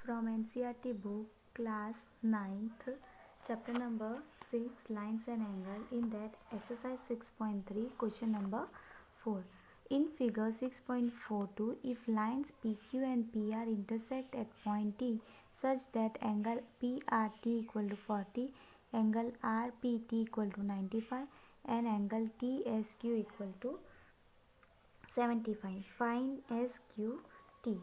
from NCERT book, class 9th, chapter number 6, lines and angle. In that, exercise 6.3, question number 4. In figure 6.42, if lines PQ and PR intersect at point T such that angle PRT equal to 40, angle RPT equal to 95, and angle TSQ equal to 75. Find SQT.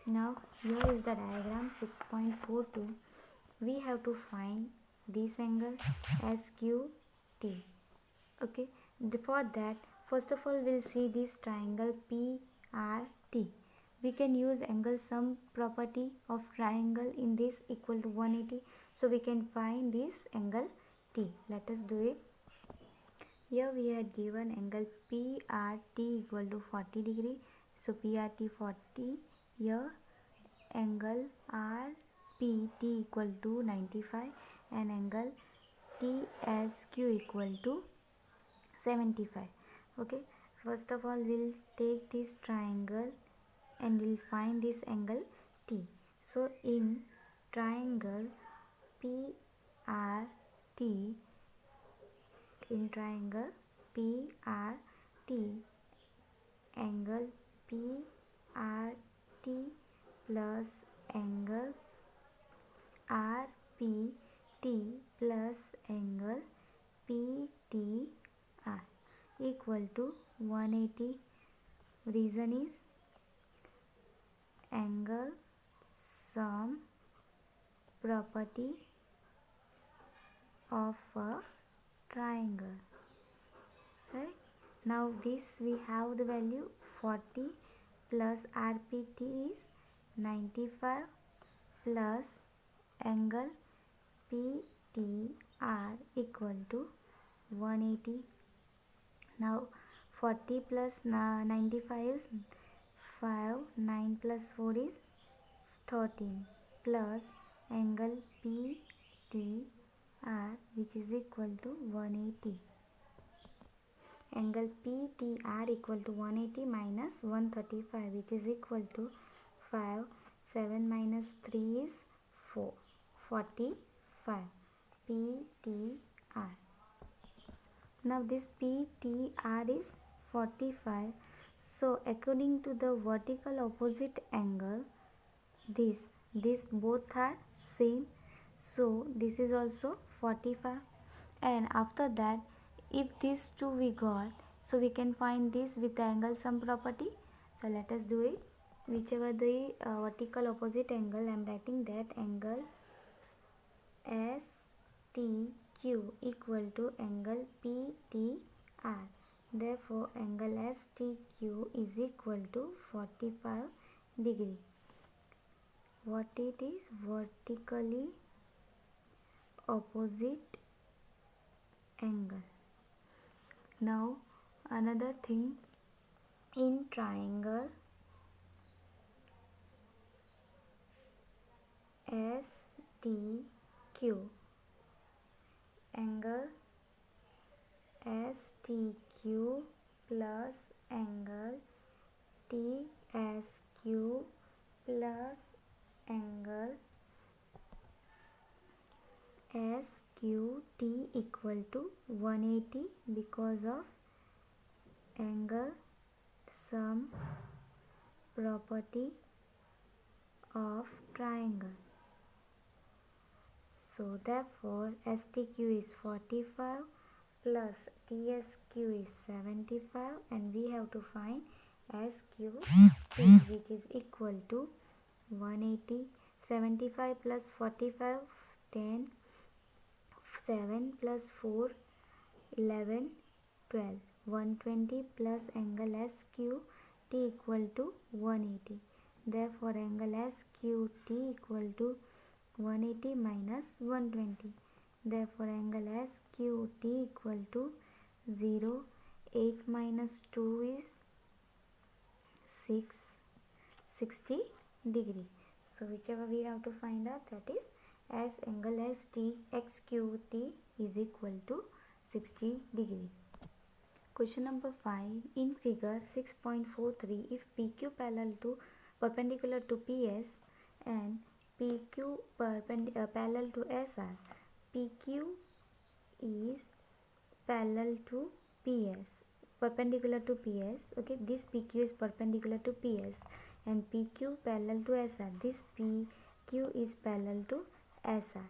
Now here is the diagram 6.42. We have to find this angle SQT. Okay, for that, first of all we'll see this triangle PRT. We can use angle sum property of triangle in this equal to 180. So we can find this angle T. Let us do it. Here we had given angle PRT equal to 40 degree. So PRT 40. Here angle RPT equal to 95 and angle TSQ equal to 75. Okay, first of all we'll take this triangle and we'll find this angle T. So in triangle PRT, angle PRT plus angle RPT plus angle PTR equal to 180. Reason is angle sum property of a triangle. Right? Now this we have the value 40 plus RPT is 95 plus angle PTR equal to 180. Now 40 plus 95 is 5, 9 plus 4 is 13 plus angle PTR which is equal to 180. Angle PTR equal to 180 minus 135 which is equal to 5. 7 minus 3 is 4. 45. PTR. Now this PTR is 45. So according to the vertical opposite angle, this both are same. So this is also 45. And after that, if these two we got, so we can find this with the angle sum property. So let us do it. Whichever the vertical opposite angle, I am writing that angle STQ equal to angle PTR. Therefore, angle STQ is equal to 45 degree. What it is? Vertically opposite angle. Now another thing, in triangle STQ, angle STQ plus angle TSQ plus angle SQT equal to 180 because of angle sum property of triangle. So therefore STQ is 45 plus TSQ is 75 and we have to find SQT which is equal to 180. 75 plus 45 10. 7 plus 4 11 12. 120 plus angle SQT equal to 180. Therefore angle SQT equal to 180 minus 120. Therefore angle SQT equal to 0. 8 minus 2 is 6. 60 degree. So whichever we have to find out, that is as angle STXQT is equal to 60 degree. Question number 5. In figure 6.43, if PQ perpendicular to PS and PQ parallel to SR. PQ is parallel to PS, perpendicular to PS. Okay, this PQ is perpendicular to PS, and PQ parallel to SR. This PQ is parallel to SR.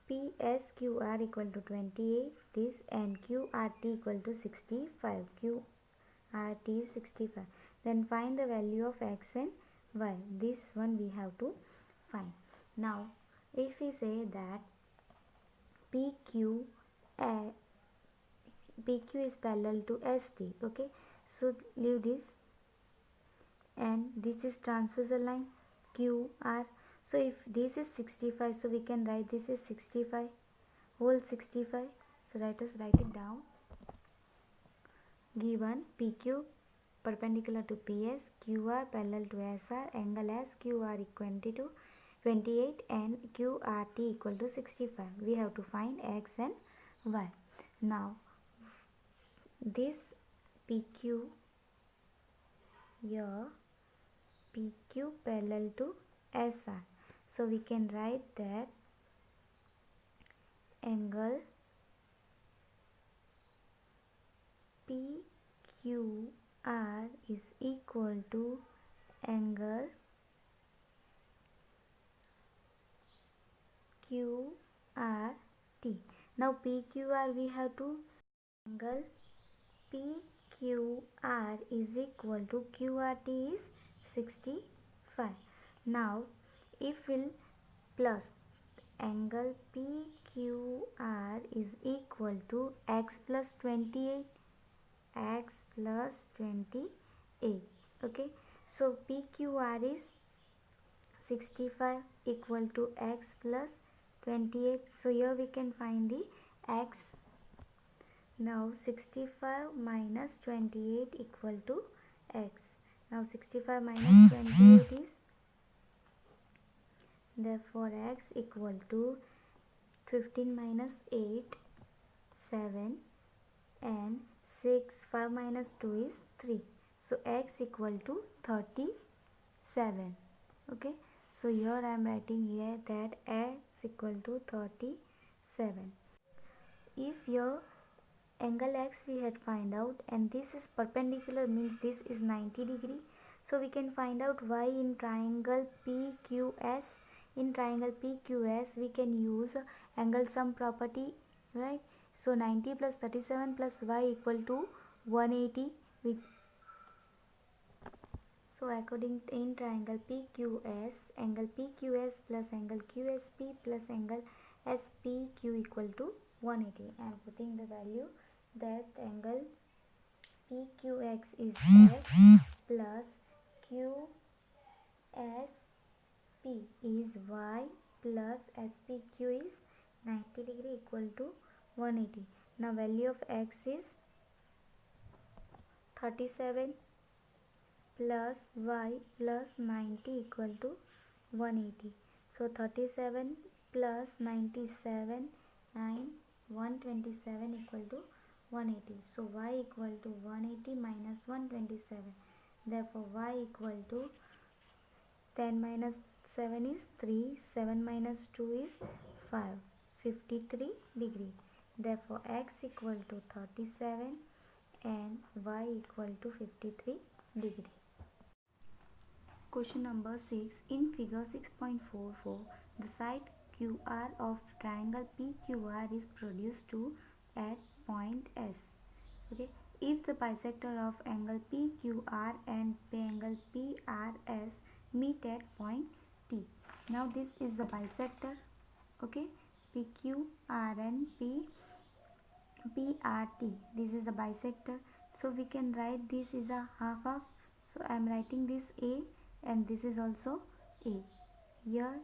PSQR equal to 28. This, and QRT equal to 65. QRT is 65. Then find the value of X and Y. This one we have to find. Now, if we say that PQ is parallel to ST, okay, so leave this, and this is transversal line QR. So if this is 65, so we can write this is 65 whole 65. So write it down. Given PQ perpendicular to PS, QR parallel to SR, angle SQR equal to 28 and QRT equal to 65. We have to find X and Y. Now this PQ here, PQ parallel to SR, so we can write that angle PQR is equal to angle QRT. Now PQR we have to, angle PQR is equal to QRT is 65. Now if we'll plus angle PQR is equal to X plus 28, X plus 28. Okay, so PQR is 65 equal to X plus 28. So here we can find the X. Now 65 minus 28 equal to X. Now 65 minus 28 is, therefore X equal to 15 minus 8, 7, and 6, 5 minus 2 is 3. So X equal to 37. Okay, so here I am writing here that X equal to 37. If your angle X we had find out, and this is perpendicular, means this is 90 degree, so we can find out Y in triangle PQS. In triangle PQS we can use angle sum property, right? So 90 plus 37 plus Y equal to 180. So according to in triangle PQS, angle PQS plus angle QSP plus angle SPQ equal to 180. I am putting the value that angle PQX is X plus QSP is Y plus SPQ is 90 degree equal to 180. Now value of X is 37 plus Y plus 90 equal to 180. So 37 plus 97, 127 equal to 180. So Y equal to 180 minus 127. Therefore Y equal to 10 minus 7 is 3, 7 minus 2 is 5, 53 degree. Therefore X equal to 37 and Y equal to 53 degree. Question number 6. In figure 6.44, the side QR of triangle PQR is produced to at point S. Okay, if the bisector of angle PQR and angle PRS meet at point T. Now this is the bisector. Okay, PQR and PRT. This is the bisector. So we can write this is a half of. So I am writing this A, and this is also A. Here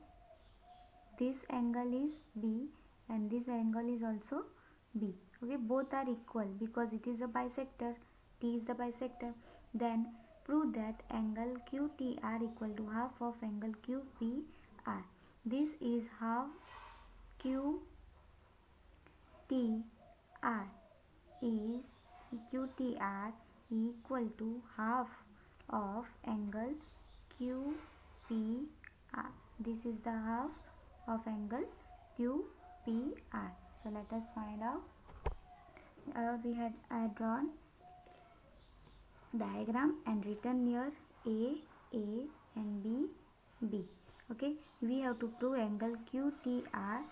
this angle is B and this angle is also B. Okay, both are equal because it is a bisector. T is the bisector. Then prove that angle QTR equal to half of angle QPR. This is half QTR is QTR equal to half of angle QPR. This is the half of angle QPR. So let us find out. I had drawn diagram and written here A and B. Okay, we have to prove angle QTR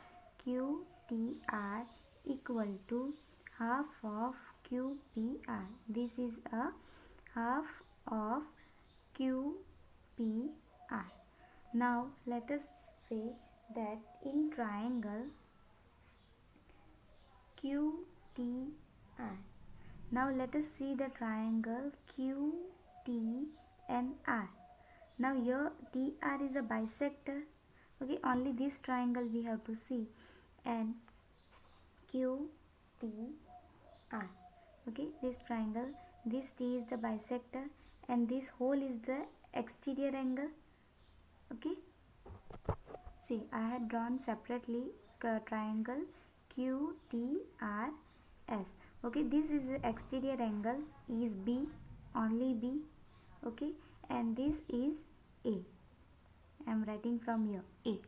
equal to half of QPR. This is a half of QPR. Now let us say that in triangle QTR. Now let us see the triangle QT and R. Now here TR is a bisector. Okay, only this triangle we have to see, and QTR. Okay, this triangle, this T is the bisector and this whole is the exterior angle. Okay, see, I had drawn separately triangle QTRS. Okay, this is the exterior angle is B, only B. Okay, and this is A. I am writing from here A.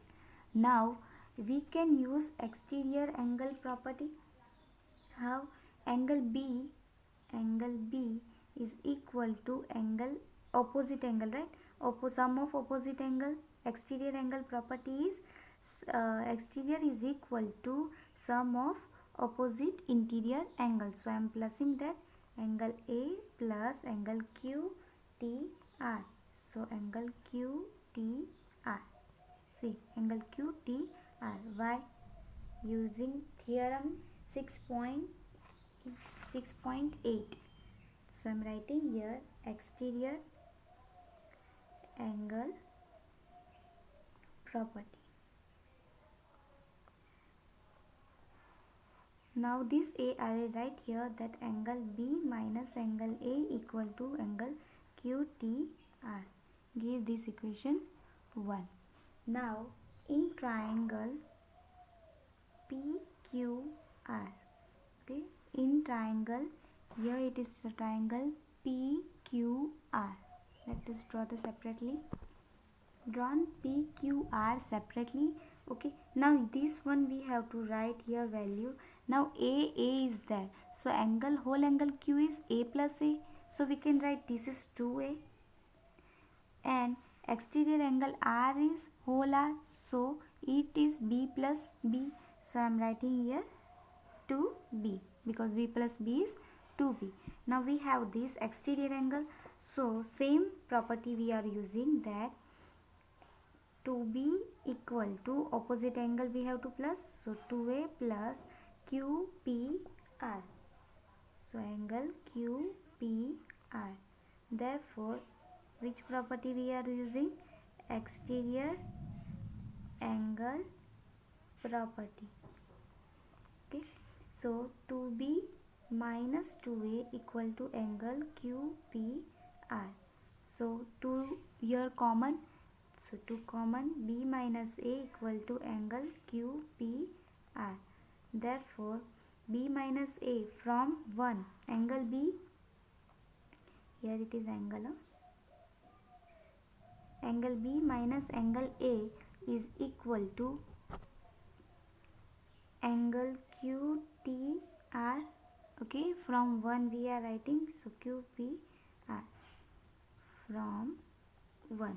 Now we can use exterior angle property. How? Angle B is equal to angle opposite angle, right? Sum of opposite angle. Exterior angle property is exterior is equal to sum of opposite interior angle. So I am plussing that angle A plus angle QTR. So angle QTR. See, angle QTR. Why? Using theorem 6.8. So I am writing here exterior angle property. Now this A, I will write here that angle B minus angle A equal to angle QTR. Give this equation 1. Now in triangle PQR. Okay, in triangle, here it is the triangle PQR. Let us draw this separately. Drawn PQR separately. Okay, now this one we have to write here value. Now A is there, so whole angle Q is A plus A, so we can write this is 2A, and exterior angle R is whole R, so it is B plus B. So I am writing here 2B, because B plus B is 2B. Now we have this exterior angle, so same property we are using, that 2B equal to opposite angle we have to plus, so 2A plus QPR. So angle QPR. Therefore, which property we are using? Exterior angle property. Okay, so 2B minus 2A equal to angle QPR. So 2 here common, so 2 common, B minus A equal to angle QPR. Therefore B minus A from 1, angle B, here it is angle B minus angle A is equal to angle QTR. Okay, from 1 we are writing, so QPR from 1.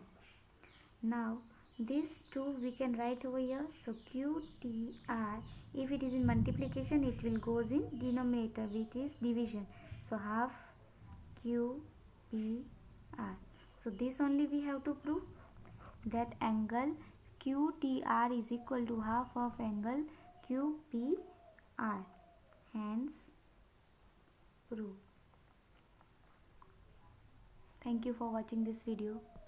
Now this 2 we can write over here, so QTR, if it is in multiplication it will goes in denominator, which is division, so half QPR. So this only we have to prove, that angle QTR is equal to half of angle QPR, hence prove. Thank you for watching this video.